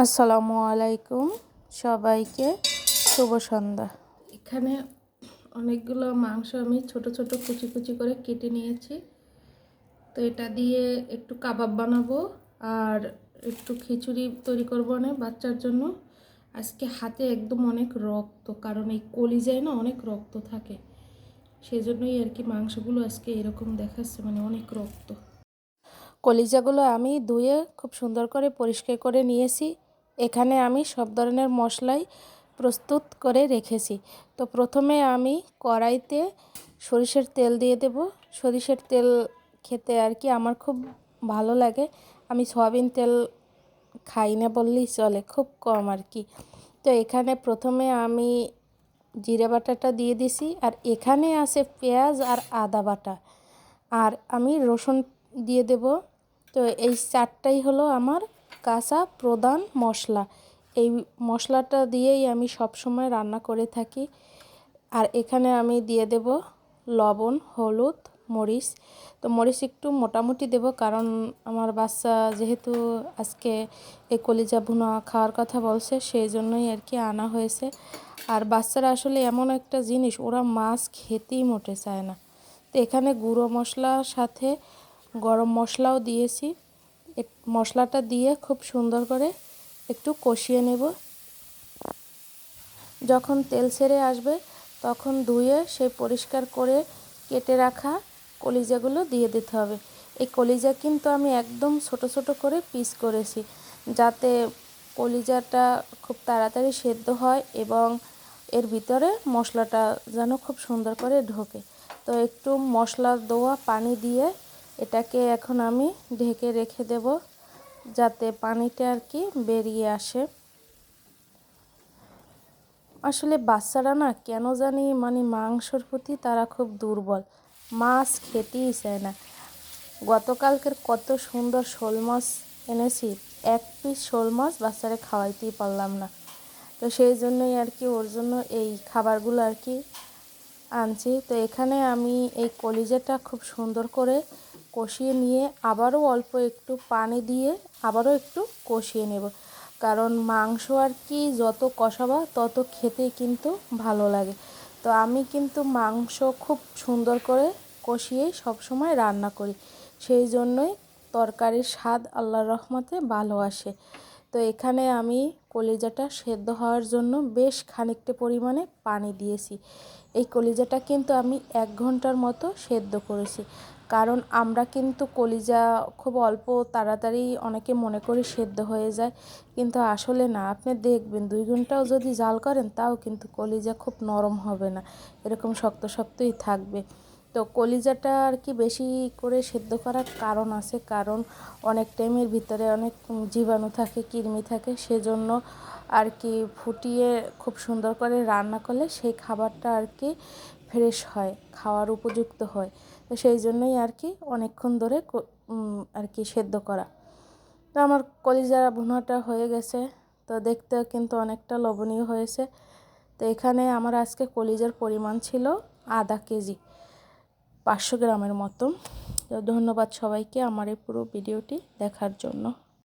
আসসালামু আলাইকুম সবাইকে শুভ সন্ধ্যা। এখানে অনেকগুলো মাংস আমি ছোট ছোট কুচি কুচি করে কেটে নিয়েছি। তো এটা দিয়ে একটু কাবাব বানাবো আর একটু খিচুড়ি তৈরি করবো না বাচ্চার জন্য। আজকে হাতে একদম অনেক রক্ত, কারণ এই কলিজায় না অনেক রক্ত থাকে, সেজন্যই আর কি মাংসগুলো আজকে এরকম দেখাচ্ছে, মানে অনেক রক্ত। কলিজাগুলো আমি ধুয়ে খুব সুন্দর করে পরিষ্কার করে নিয়েছি। এখানে আমি সব ধরনের মশলাই প্রস্তুত করে রেখেছি। তো প্রথমে আমি কড়াইতে সরিষার তেল দিয়ে দেব। সরিষার তেল খেতে আর কি আমার খুব ভালো লাগে। আমি সয়াবিন তেল খাই না বললেই চলে, খুব কম আর কি। তো এখানে প্রথমে আমি জিরে বাটাটা দিয়ে দিছি, আর এখানে আছে পেঁয়াজ আর আদা বাটা, আর আমি রসুন দিয়ে দেব। তো এই চারটাই হলো আমার কাঁচা প্রধান মশলা। এই মশলাটা দিয়েই আমি সব সময় রান্না করে থাকি। আর এখানে আমি দিয়ে দেব লবণ, হলুদ, মরিচ। তো মরিচ একটু মোটামুটি দেব, কারণ আমার বাচ্চা যেহেতু আজকে এই কলিজা ভুনা খাওয়ার কথা বলছে, সেই জন্যই আর কি আনা হয়েছে। আর বাচ্চারা আসলে এমন একটা জিনিস, ওরা মাছ খেতেই মোটে চায় না। তো এখানে গুঁড়ো মশলার সাথে গরম মশলাও দিয়েছি। মশলাটা দিয়ে খুব সুন্দর করে একটু কষিয়ে নেব। যখন তেল ছেড়ে আসবে তখন ধুয়ে সেই পরিষ্কার করে কেটে রাখা কলিজাগুলো দিয়ে দিতে হবে। এই কলিজা কিন্তু আমি একদম ছোট ছোট করে পিস করেছি, যাতে কলিজাটা খুব তাড়াতাড়ি সেদ্ধ হয় এবং এর ভিতরে মশলাটা যেন খুব সুন্দর করে ঢোকে। তো একটু মশলা দেওয়া পানি দিয়ে এটাকে এখন আমি ঢেকে রেখে দেব, যাতে পানিটা আর কি বেরিয়ে আসে। আসলে বাচ্চারা না কেন জানি মানে মাংসর প্রতি তারা খুব দুর্বল, মাছ খেতেই চায় না। গতকালকের কত সুন্দর শোল মাছ এনেছি, এক পিস শোল মাছ বাচ্চারা খাওয়াইতেই পারলাম না। তো সেই জন্যই আর কি ওর জন্য এই খাবারগুলো আর কি আনছি। তো এখানে আমি এই কলিজাটা খুব সুন্দর করে কষিয়ে নিয়ে আবারও অল্প একটু পানি দিয়ে আবারও একটু কষিয়ে নেব, কারণ মাংস আর কি যত কষাবা তত খেতে কিন্তু ভালো লাগে। তো আমি কিন্তু মাংস খুব সুন্দর করে কষিয়েই সবসময় রান্না করি, সেই জন্যই তরকারির স্বাদ আল্লাহর রহমতে ভালো আসে। তো এখানে আমি কলিজাটা সেদ্ধ হওয়ার জন্য বেশ খানিকটা পরিমাণে পানি দিয়েছি। এই কলিজাটা কিন্তু আমি 1 ঘন্টার মতো সেদ্ধ করেছি, কারণ আমরা কিন্তু কলিজা খুব অল্প তাড়াতাড়ি অনেকে মনে করি সেদ্ধ হয়ে যায়, কিন্তু আসলে না। আপনি দেখবেন 2 ঘন্টাও যদি জাল করেন তাও কিন্তু কলিজা খুব নরম হবে না, এরকম শক্ত শক্তই থাকবে। তো কলিজাটা আর কি বেশি করে সেদ্ধ করার কারণ আছে, কারণ অনেক টাইমের ভিতরে অনেক জীবাণু থাকে, কৃমি থাকে, সেজন্য আর কি ফুটিয়ে খুব সুন্দর করে রান্না করলে সেই খাবারটা আর কি ফ্রেশ হয়, খাওয়ার উপযুক্ত হয়। তো সেই জন্যই আর কি অনেকক্ষণ ধরে আর কি সেদ্ধ করা। তো আমার কলিজা ভুনাটা হয়ে গেছে, তো দেখতেও কিন্তু অনেকটা লোভনীয় হয়েছে। তো এখানে আমার আজকে কলিজার পরিমাণ ছিল আধা কেজি, 500 গ্রামের মতো। তো ধন্যবাদ সবাইকে আমার এই পুরো ভিডিওটি দেখার জন্য।